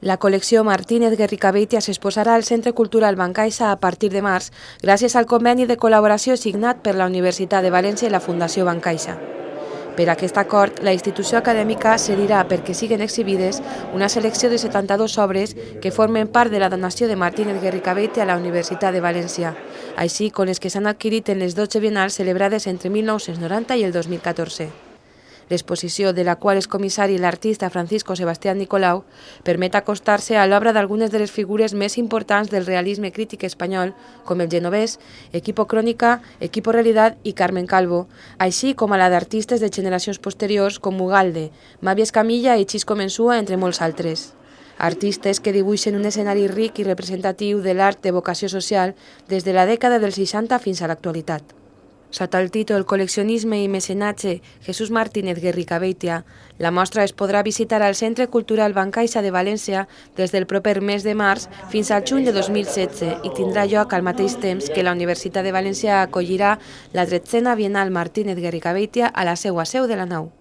La col·lecció Martínez Guerricabeitia s'exposarà al Centre Cultural Bancaixa a partir de març, gràcies al conveni de col·laboració signat per la Universitat de València i la Fundació Bancaixa. Per aquest acord, la institució acadèmica cedirà perquè siguen exhibides una selecció de 72 obres que formen part de la donació de Martínez Guerricabeitia a la Universitat de València, així com les que s'han adquirit en les 12 biennals celebrades entre 1990 i el 2014. L'exposició, de la qual és comissari l'artista Francisco Sebastián Nicolau, permet acostar-se a l'obra d'algunes de les figures més importants del realisme crític espanyol, com el genovès, Equipo Crónica, Equipo Realidad i Carmen Calvo, així com a la d'artistes de generacions posteriors com Ugalde, Mavi Escamilla i Xisco Mensua, entre molts altres. Artistes que dibuixen un escenari ric i representatiu de l'art de vocació social des de la dècada dels 60 fins a l'actualitat. Sota el títol Col·leccionisme i mecenatge Jesús Martínez Guerricabeitia, la mostra es podrà visitar al Centre Cultural Bancaixa de València des del proper mes de març fins al juny de 2016 i tindrà lloc al mateix temps que la Universitat de València acollirà la 13a Biennal Martínez Guerricabeitia a la seva seu de la nau.